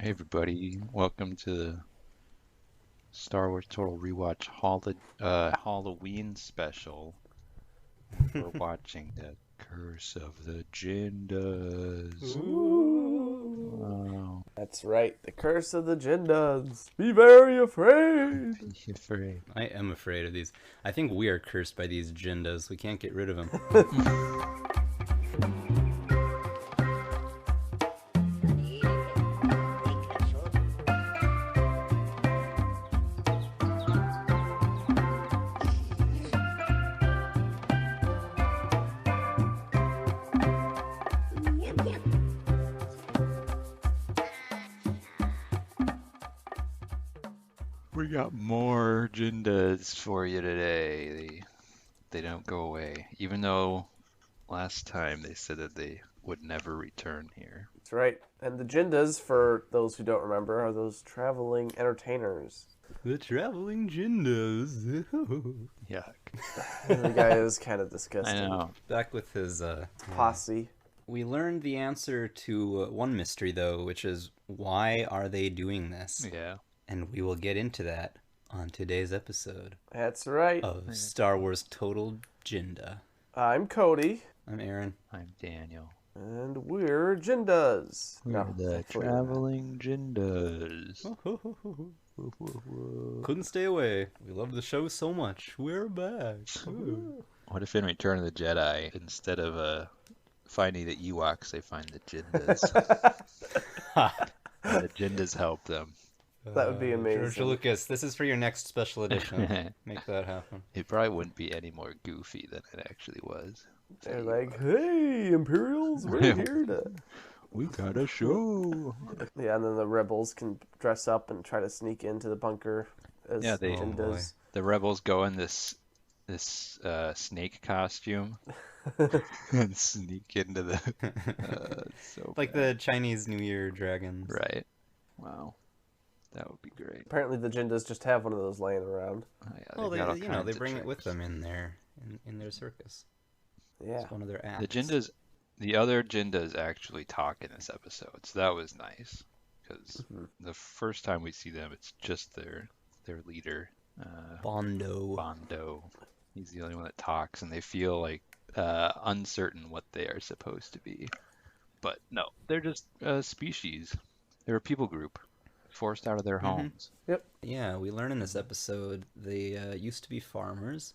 Hey everybody, welcome to the Star Wars Total Rewatch Halloween special. We're watching The Curse of the Jindas. Ooh. Wow. That's right, the curse of the Jindas. Be very afraid. Be afraid. I am afraid of these. I think we are cursed by these Jindas. We can't get rid of them. We got more Jindas for you today. They don't go away, even though last time they said that they would never return here. That's right. And the Jindas, for those who don't remember, are those traveling entertainers. The traveling Jindas. Yuck. The guy is kind of I disgusting. know. Back with his Posse. We learned the answer to one mystery though, which is why are they doing this? Yeah. And we will get into that on today's episode That's right. of Star Wars Total Jinda. I'm Cody, I'm Aaron. I'm Daniel. and we're Jindas. We're No, the actually we're not. traveling Jindas. Couldn't stay away. We love the show so much. We're back. Ooh. What if in Return of the Jedi, instead of finding the Ewoks, they find the Jindas? And the Jindas help them. That would be amazing. George Lucas, this is for your next special edition. Make that happen. It probably wouldn't be any more goofy than it actually was. They're like, hey, Imperials, we're here to... We got a show. Yeah, and then the rebels can dress up and try to sneak into the bunker as Yeah, they- Jindas. The rebels go in this snake costume and sneak into the. It's so Like bad. the Chinese New Year dragons. Right. Wow. That would be great. Apparently the Jindas just have one of those laying around. Oh, yeah, Well, they've got all they kinds of bring it with tricks. them in their circus. Yeah. It's one of their acts. The Jindas, the other Jindas actually talk in this episode, so that was nice. Because the first time we see them, it's just their leader, Bondo. Bondo. He's the only one that talks, and they feel like uncertain what they are supposed to be. But no, they're just a species. They're a people group, forced out of their homes. Yeah, we learn in this episode they used to be farmers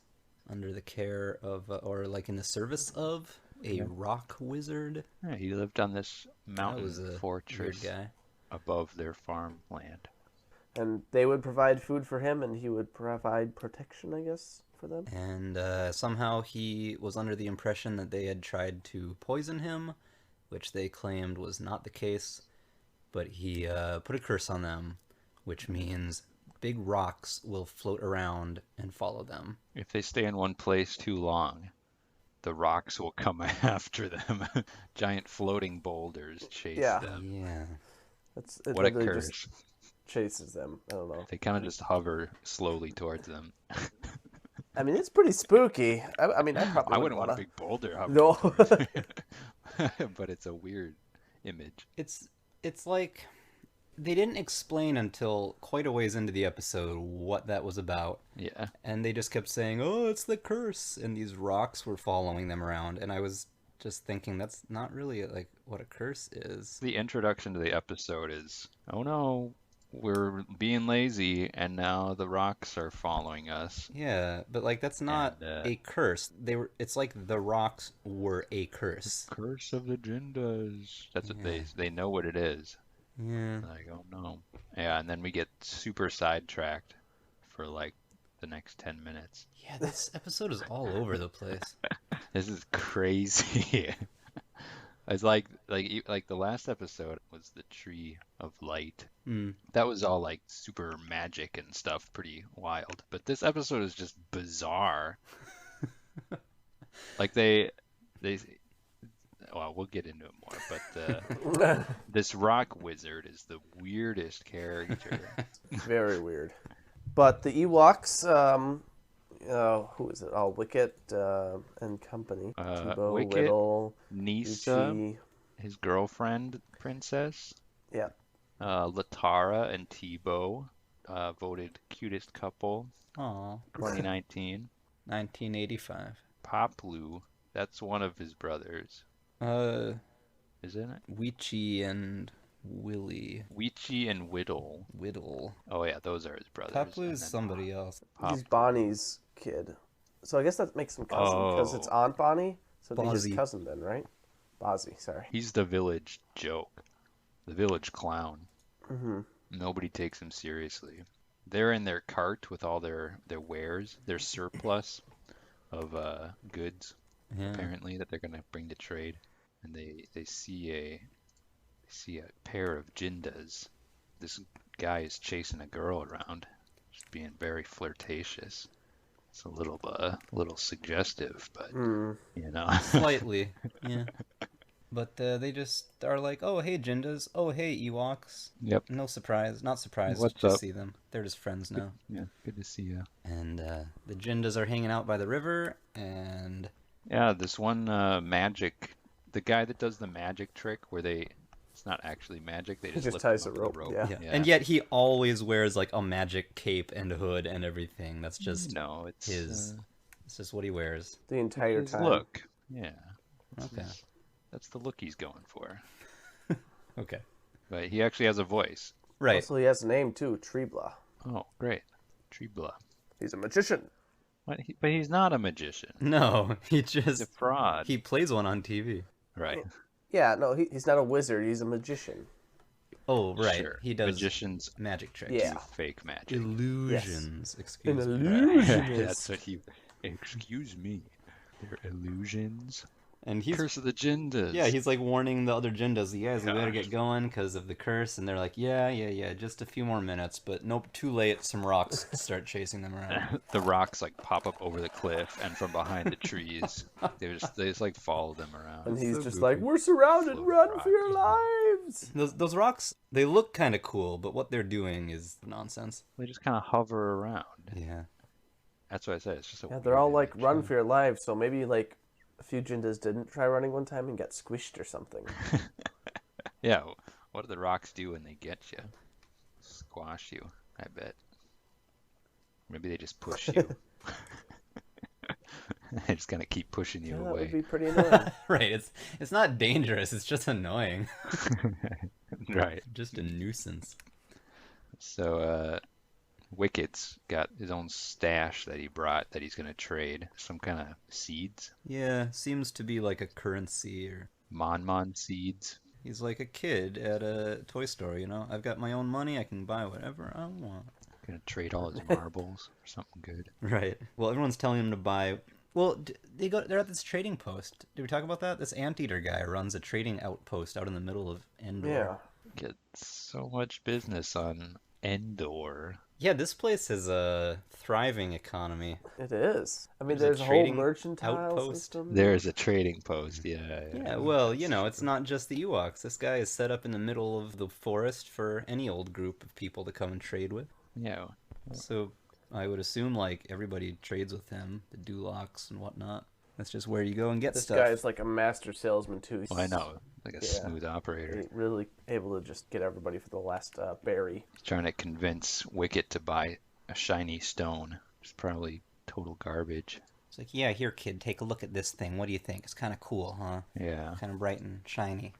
under the care of, or like in the service of, a rock wizard. Yeah, he lived on this That mountain was a fortress weird guy. above their farmland. And they would provide food for him, and he would provide protection, I guess, for them. And somehow he was under the impression that they had tried to poison him, which they claimed was not the case. But he put a curse on them, which means big rocks will float around and follow them. If they stay in one place too long, the rocks will come after them. Giant floating boulders chase Yeah. them. Yeah. It What a literally curse. just chases them. I don't know. They kind of just hover slowly towards them. I mean, it's pretty spooky. I mean, I probably I wouldn't want a wanna... big boulder hovering No. towards me. But it's a weird image. It's like they didn't explain until quite a ways into the episode what that was about. Yeah. And they just kept saying, "Oh, it's the curse," and these rocks were following them around. And I was just thinking, that's not really like what a curse is. The introduction to the episode is, oh no, we're being lazy and now the rocks are following us. Yeah, but like that's not And, a curse. It's like the rocks were a curse. Curse of the Jindas. That's what Yeah. they know what it is. Yeah. Like, oh no. Yeah, and then we get super sidetracked for like the next 10 minutes. Yeah, this episode is all over the place. This is crazy. It's like the last episode was the Tree of Light. Mm. That was all like super magic and stuff, pretty wild. But this episode is just bizarre. Like they well, we'll get into it more, but this rock wizard is the weirdest character. Very weird. But the Ewoks, who is it? Oh, Wicket and company. Tebow, Wicket, Whittle, Nisa, Uchi. his girlfriend, princess. Yeah. Latara and Tebow voted cutest couple Aw, 2019. 1985. Poplu, that's one of his brothers, Uh, isn't it? Weechie and Willie Weechie and Whittle. Oh yeah, those are his brothers. Poplu And is then somebody else. He's Poplu. Bonnie's kid. So I guess that makes him cousin because it's Oh, Aunt Bonnie. So he's his Bozzy. cousin then, right? Bozzy, sorry. he's the village joke, the village clown. Mm-hmm. Nobody takes him seriously. They're in their cart with all their wares, their surplus of goods, Yeah. apparently, that they're gonna bring to trade, and they see a pair of Jindas. This guy is chasing a girl around, just being very flirtatious. It's a little suggestive, but Mm. you know. Slightly. Yeah. But they just are like, oh, hey, Jindas. Oh, hey, Ewoks. Yep. No surprise. Not surprised What's to up? see them. They're just friends now. Yeah, good to see you. And the Jindas are hanging out by the river, and Yeah, this one the guy that does the magic trick where it's not actually magic, they He just just lift ties him a up with rope, a rope. yeah. and yet he always wears like a magic cape and hood and everything. That's just No, it's his. It's just what he wears. The entire his time. look. Yeah. Okay. That's the look he's going for. Okay. But he actually has a voice. Right. Also, he has a name too, Trebla. Oh, great. Trebla. He's a magician. But he's not a magician. No, he He's a just fraud. he plays one on TV. Right. Yeah, no, he's not a wizard. He's a magician. Oh, right. Sure. He does Magicians magic tricks. Yeah. do fake magic. Illusions. An Excuse me. illusionist. That's what he. Excuse me. They're illusions. And he's Curse of the Jindas. yeah, he's like warning the other Jindas, you guys, we better Gosh. get going because of the curse. And they're like, yeah, just a few more minutes. But nope, too late. Some rocks start chasing them around. The rocks like pop up over the cliff and from behind the trees. They just like follow them around. And he's so just goofy. like, we're surrounded. Float Run rock. for your lives. Those rocks, they look kind of cool, but what they're doing is nonsense. They just kind of hover around. Yeah. That's what I said. It's just a Yeah, they're weird all like, image. run for your lives. So maybe like a few Jindas didn't try running one time and got squished or something. Yeah. What do the rocks do when they get you? Squash you, I bet. Maybe they just push you. They just kind of keep pushing you Yeah, that away. would be pretty annoying. Right. It's not dangerous. It's just annoying. Right. Just a nuisance. So, Wicket's got his own stash that he brought that he's going to trade. Some kind of seeds. Yeah, seems to be like a currency or Mon seeds. he's like a kid at a toy store, you know? I've got my own money, I can buy whatever I want. Gonna trade all his marbles for something good. Right. Well, everyone's telling him to buy. Well, they're at this trading post. Did we talk about that? This anteater guy runs a trading outpost out in the middle of Endor. Yeah. Get so much business on Endor. Yeah, this place has a thriving economy. It is. I mean, There's there's a a whole trading mercantile outpost. system. There's a trading post. Yeah. Yeah, well, you know, it's not just the Ewoks. This guy is set up in the middle of the forest for any old group of people to come and trade with. Yeah. So I would assume, like, everybody trades with him, the Dulocs and whatnot. That's just where you go and get This stuff. guy is like a master salesman too. He's Well, I know. Like a Yeah. smooth operator. really able to just get everybody for the last berry. He's trying to convince Wicket to buy a shiny stone. It's probably total garbage. It's like, yeah, here, kid, take a look at this thing. What do you think? It's kind of cool, huh? Yeah. Kind of bright and shiny.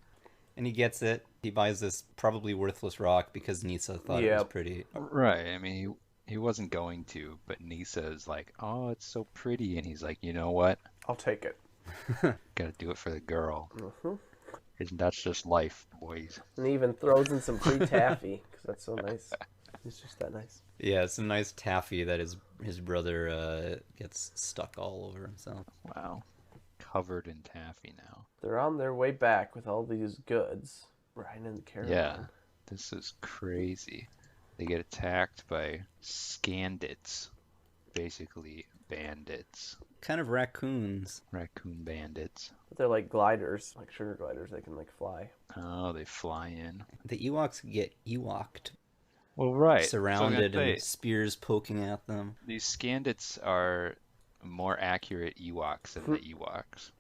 And he gets it. He buys this probably worthless rock because Nisa thought it was Yep. pretty. Right. I mean, he wasn't going to, but Nisa is like, oh, it's so pretty. And he's like, you know what? I'll take it. Gotta do it for the girl. hmm Isn't that's just life, boys? And he even throws in some free taffy because that's so nice. He's just that nice. Yeah, some nice taffy that his brother gets stuck all over himself. Wow. Covered in taffy now. They're on their way back with all these goods, riding in the caravan. Yeah. This is crazy. They get attacked by Scandits. Basically, bandits. Kind of raccoons. Raccoon bandits. But they're like gliders, like sugar gliders. They can like fly. Oh, they fly in. The Ewoks get Ewoked, Well, right. surrounded So I'm gonna and say, spears poking at them. these Scandits are more accurate Ewoks than the Ewoks.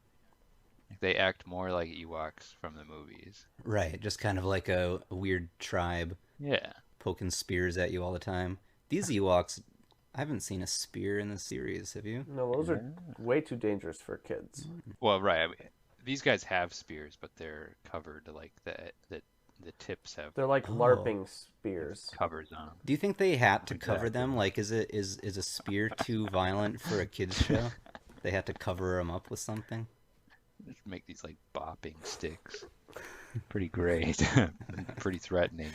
They act more like Ewoks from the movies. Right, just kind of like a weird tribe Yeah. poking spears at you all the time. These Ewoks, I haven't seen a spear in the series, have you? No, those are way too dangerous for kids. Well, right. I mean, these guys have spears, but they're covered. Like the tips have They're like Oh. LARPing spears. covers on them. Do you think they had to cover Exactly. them? Like, is a spear too violent for a kids show? They had to cover them up with something. Just make these like bopping sticks. Pretty great. Pretty threatening.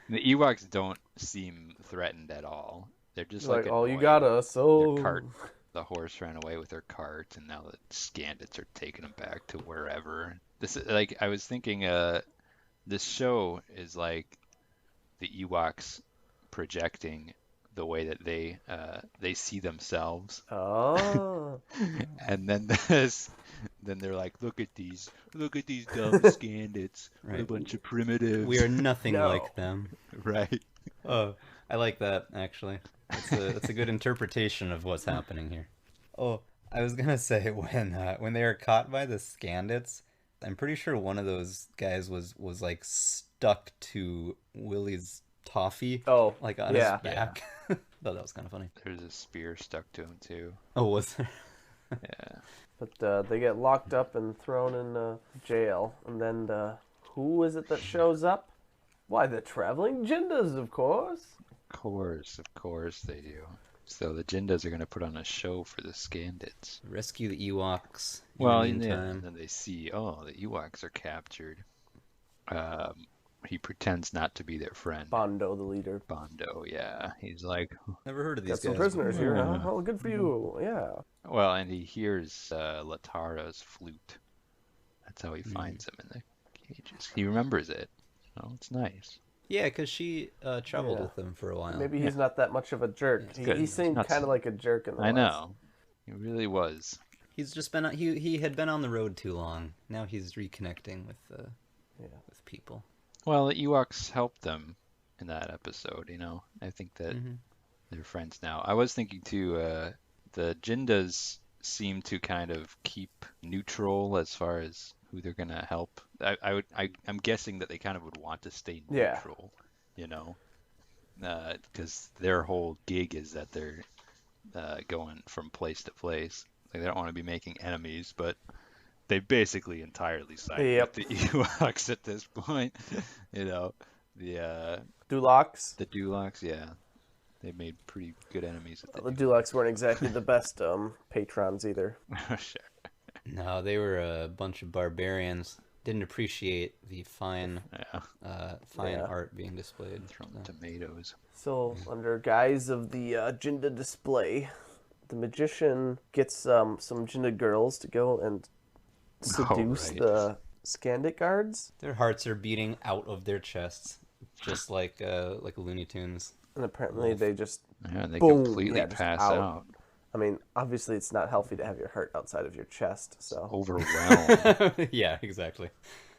The Ewoks don't seem threatened at all. They're just Like, like oh, you annoyed. got us. Their Oh, cart, the horse ran away with their cart, and now the Scandits are taking them back to wherever. This is like I was thinking. This show is like the Ewoks projecting the way that they see themselves, oh. and then then they're like, look at these dumb Scandits, what a Right. bunch of primitives, We are nothing No. like them. right? Oh, I like that actually. It's a good interpretation of what's happening here. Oh, I was gonna say when they were caught by the Scandits, I'm pretty sure one of those guys was like stuck to Willie's toffee, Oh, like on yeah. his back. Thought that was kind of funny. There's a spear stuck to him too. Oh, was there? Yeah. But they get locked up and thrown in jail. And then who is it that shows up? Why, the traveling Jindas, of course. Of course they do. So the Jindas are gonna put on a show for the Scandits. Rescue the Ewoks. Well, in the yeah, meantime. and then they see, oh, the Ewoks are captured. He pretends not to be their friend. Bondo, the leader. Bondo, yeah. He's like, Never heard of these Got some guys. prisoners here, huh? Yeah. Oh, good for you. Yeah. well, and he hears Latara's flute. That's how he finds him in the cages. He remembers it. Oh, it's nice. Yeah, because she traveled Yeah. with them for a while. Maybe he's not that much of a jerk. good. He It's seemed not kind of so- like a jerk in the I last- know. He really was. He's just been he had been on the road too long. Now he's reconnecting with with people. Well, the Ewoks helped them in that episode, you know. I think that Mhm. they're friends now. I was thinking too, the Jindas seem to kind of keep neutral as far as who they're gonna help. I'm guessing that they kind of would want to stay Yeah. neutral, you know, because their whole gig is that they're going from place to place. Like they don't want to be making enemies, but they basically entirely side Yep. with the Ewoks at this point. You know, the Dulocs. Dulocs, yeah, they made pretty good enemies with The the Dulocs weren't exactly the best patrons either. Sure. No, they were a bunch of barbarians. Didn't appreciate the fine Yeah, Yeah. art being displayed. throwing So. tomatoes. So, under guise of the Jinda display, the magician gets some Jinda girls to go and seduce right. the Skandit guards. Their hearts are beating out of their chests, just like Looney Tunes. And apparently they just, Yeah, and they Boom. completely Yeah, just pass out. out. I mean, obviously it's not healthy to have your heart outside of your chest, so. Overwhelmed. Yeah, exactly.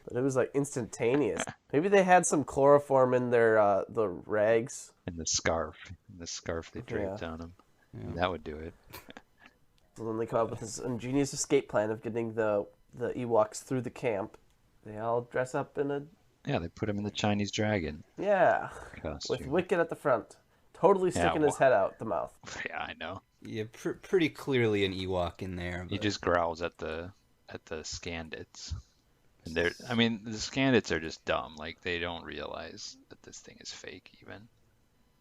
But it was like instantaneous. Maybe they had some chloroform in their the rags. And the scarf. They draped on them. That would do it. So then they come up with this ingenious escape plan of getting the Ewoks through the camp. They all dress up in a, Yeah, they put him in the Chinese dragon yeah, with costume. Wicket at the front. Totally sticking his head out the mouth. Yeah, I know. Yeah, pretty clearly an Ewok in there. He But... just growls at the Scandits. And I mean, the Scandits are just dumb. Like they don't realize that this thing is fake even.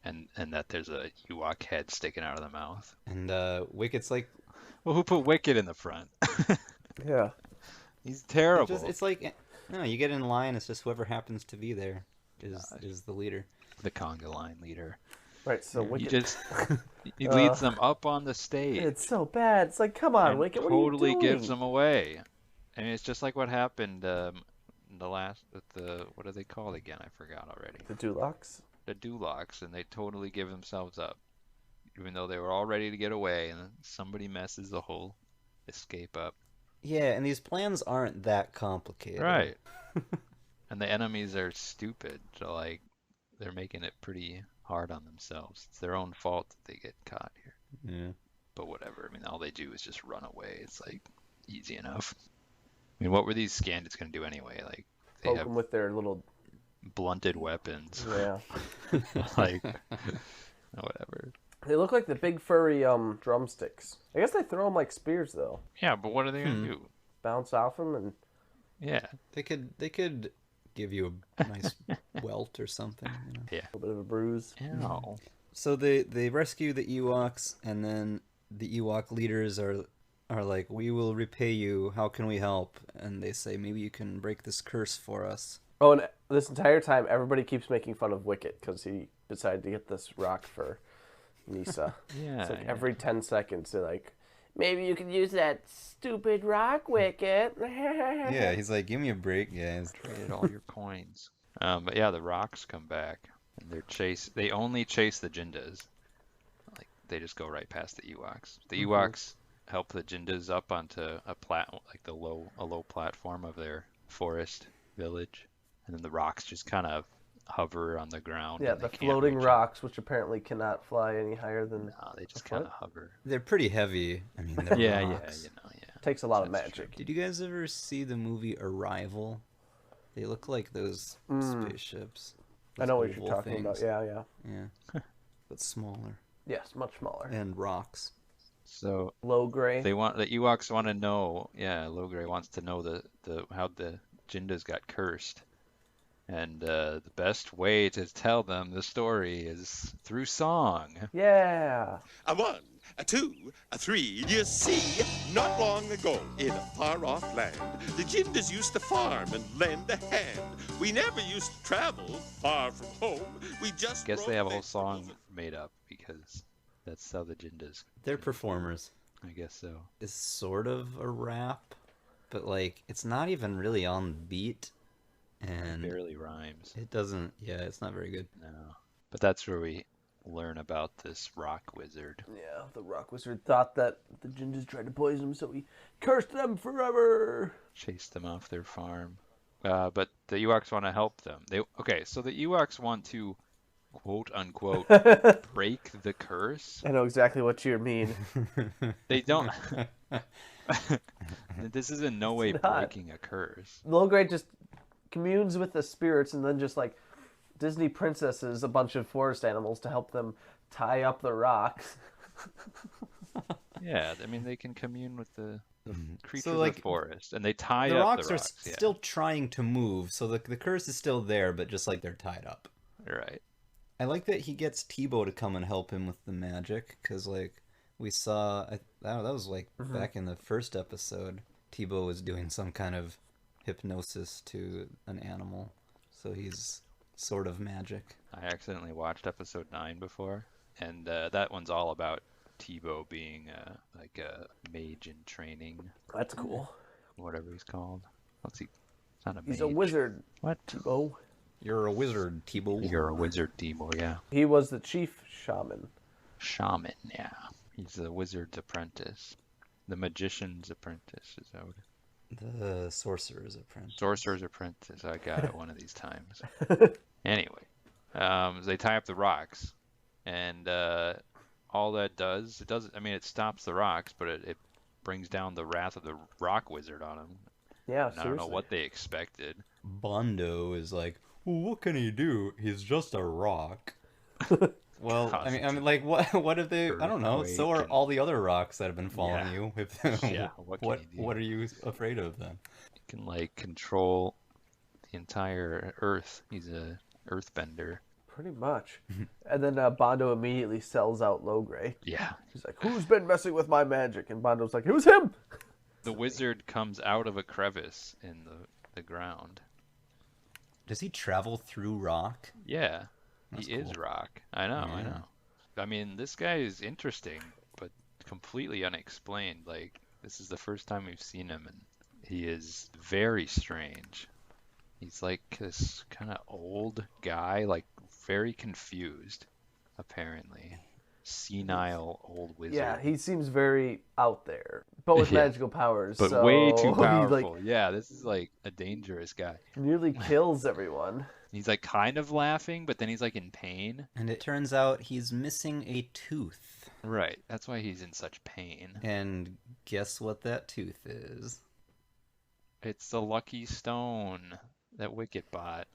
And that there's a Ewok head sticking out of the mouth. And Wicket's like, Well, who put Wicket in the front? Yeah. He's terrible. it's like, no, you get in line. It's just whoever happens to be there is the leader. The conga line leader. Right, so He Wicket. just he leads them up on the stage. It's so bad. It's like, come on, and Wicket, what totally are you doing? gives them away. And it's just like what happened in the last with the what are they called again? I forgot already. The Dulocs? The Dulocs, and they totally give themselves up, even though they were all ready to get away, and then somebody messes the whole escape up. Yeah, and these plans aren't that complicated. Right. And the enemies are stupid, so like they're making it pretty hard on themselves. It's their own fault that they get caught here. Yeah. But whatever. I mean, all they do is just run away. It's like easy enough. I mean, what were these Skandits going to do anyway? Like, they Poke have them with their little... blunted weapons. Yeah. Like, whatever. They look like the big furry drumsticks. I guess they throw them like spears, though. Yeah, but what are they going to do? Bounce off them and... Yeah. They could give you a nice welt or something. You know? Yeah. a little bit of a bruise. Ow. So they rescue the Ewoks, and then the Ewok leaders are like, "We will repay you. How can we help?" And they say, "Maybe you can break this curse for us." Oh, and this entire time, everybody keeps making fun of Wicket because he decided to get this rock for Nisa. Yeah. It's like yeah. every 10 seconds, they're like, maybe you can use that stupid rock, Wicket. Yeah, he's like, "Give me a break, guys." Traded all your coins. But yeah, the rocks come back, and they only chase the Jindas. Like, they just go right past the Ewoks. The Ewoks help the Jindas up onto a low platform of their forest village, and then the rocks just kind of hover on the ground. Yeah, and they the can't floating reach rocks, which apparently cannot fly any higher than... No, they just a kind of foot? hover. They're pretty heavy. I mean, they're Yeah, rocks. yeah. Takes a lot of That's magic. Did you guys ever see the movie Arrival? They look like those spaceships. I Those know what you're oval talking about. things. Yeah. Yeah. But smaller. Yes, much smaller. And rocks. So Low gray. the Ewoks want to know. Yeah, Logray wants to know how the Jindas got cursed. And the best way to tell them the story is through song. Yeah. A 1, a 2, a 3. You see, not long ago, in a far-off land, the Jindas used to farm and lend a hand. We never used to travel far from home. We just Guess they rode have a their whole song clothes. made up because that's how the Jindas. They're performers. I guess so. It's sort of a rap, but like it's not even really on beat, and Barely rhymes. it doesn't. Yeah, it's not very good. No. But that's where we learn about this rock wizard. Yeah, the rock wizard thought that the Jindas tried to poison him, so he cursed them forever. Chased them off their farm. But the Ewoks want to help them. So the Ewoks want to, quote unquote, break the curse. I know exactly what you mean. They don't. This is in no way not. breaking a curse. Low grade just communes with the spirits and then just like Disney princesses a bunch of forest animals to help them tie up the rocks. Yeah, I mean they can commune with the creatures So, of like, the forest, and they tie The up rocks the are rocks. Yeah. still trying to move, so the curse is still there, but just like they're tied up. Right. I like that he gets Tebow to come and help him with the magic, because like we saw, I don't know, that was like back in the first episode. Tebow was doing some kind of hypnosis to an animal, so he's sort of magic. I accidentally watched episode 9 before, and that one's all about Tebow being like a mage in training, That's cool. whatever he's called. What's he? It's not a He's mage. a wizard. What? Oh, You're a wizard, Tebow. You're a wizard, Tebow. Yeah. he was the chief shaman. Shaman. Yeah. He's the wizard's apprentice. The magician's apprentice. Is that what it is? The sorcerer's apprentice. Sorcerer's apprentice. I got it one of these times. Anyway, they tie up the rocks, and all that does, it stops the rocks, but it brings down the wrath of the rock wizard on him. Yeah, And I seriously. don't know what they expected. Bondo is like, well, what can he do? He's just a rock. Well, I mean, like, what if they? I don't know. So are Earthquake all the other rocks that have been following Yeah. you. If, Yeah, what can he do? what are you afraid of then? He can like control the entire Earth. He's a earthbender. Pretty much. And then Bondo immediately sells out Logray. Yeah. He's like, who's been messing with my magic? And Bondo's like, it was him! The wizard comes out of a crevice in the ground. Does he travel through rock? Yeah. That's He is cool. rock. I know, I Yeah. know. I mean, this guy is interesting, but completely unexplained. Like, this is the first time we've seen him, and he is very strange. He's like this kind of old guy, like very confused, apparently. Senile old wizard. Yeah, he seems very out there, but with Yeah. magical powers. But so way too he, powerful. like, Yeah, this is like a dangerous guy. nearly kills everyone. He's like kind of laughing, but then he's like in pain. And it turns out he's missing a tooth. Right. That's why he's in such pain. And guess what that tooth is? It's the lucky stone that Wicket bought.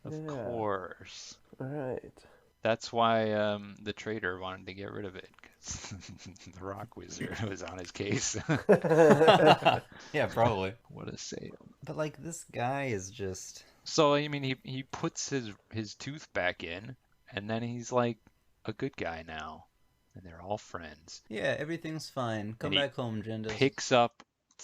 Of Yeah. course. All right. That's why the trader wanted to get rid of it, because the rock wizard was on his case. Yeah, probably. What a sale. But like this guy is just So, I mean, he puts his tooth back in, and then he's like a good guy now, and they're all friends. yeah, everything's fine. Come And he back home, Jindas. Picks up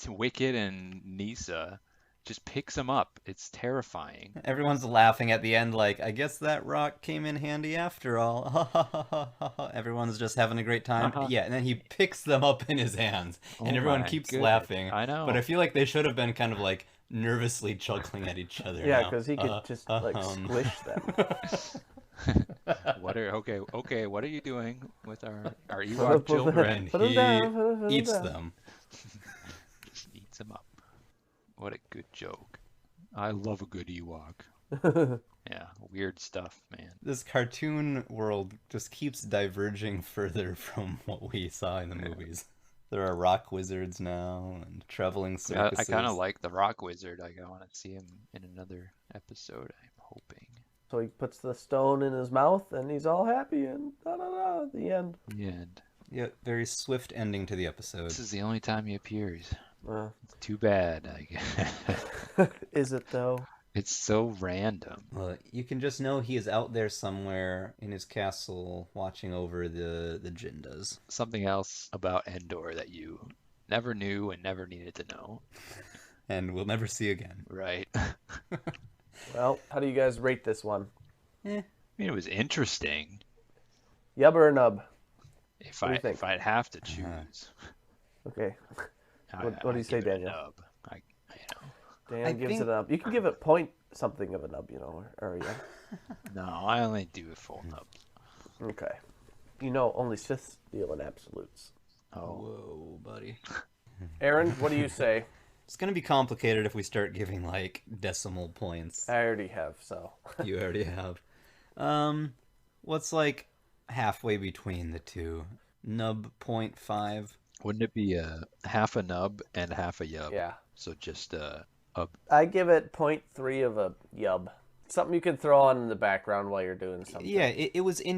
Wicket and Nisa, just picks him up. It's terrifying. Everyone's laughing at the end, like, I guess that rock came in handy after all. Everyone's just having a great time. Yeah, and then he picks them up in his hands, and Oh everyone my keeps goodness. laughing. I know. But I feel like they should have been kind of like nervously chuckling at each other. Yeah, now. because he could just like squish them. Okay, what are you doing with our Ewok children? And Put 'em he down, put 'em eats down. them. Just eats them up. What a good joke. I love a good Ewok. Yeah, weird stuff, man. This cartoon world just keeps diverging further from what we saw in the movies. There are rock wizards now and traveling circuses. I kind of like the rock wizard. I want to see him in another episode, I'm hoping. So he puts the stone in his mouth, and he's all happy, and the end. The end. Yeah, very swift ending to the episode. This is the only time he appears. Uh, It's too bad, I guess. is it though? It's so random. Well, you can just know he is out there somewhere in his castle watching over the Jindas. Something else about Endor that you never knew and never needed to know. And we'll never see again. Right. Well, how do you guys rate this one? I mean, it was interesting. Yub or a nub? If What do you think? if I'd have to choose, Okay. I- What do you I'd say, give it a Daniel? nub. You know. Dan I gives think- it a nub. You can give it point something of a nub, or yeah. No, I only do a full nub. Okay. You know, only Siths deal in absolutes. Oh, Whoa, buddy. Aaron, what do you say? It's gonna be complicated if we start giving, like, decimal points. I already have, so. You already have. What's, like, halfway between the two? Nub 0.5? wouldn't it be half a nub and half a yub? Yeah. So just I give it 0.3 of a yub. Something you can throw on in the background while you're doing something. Yeah, it was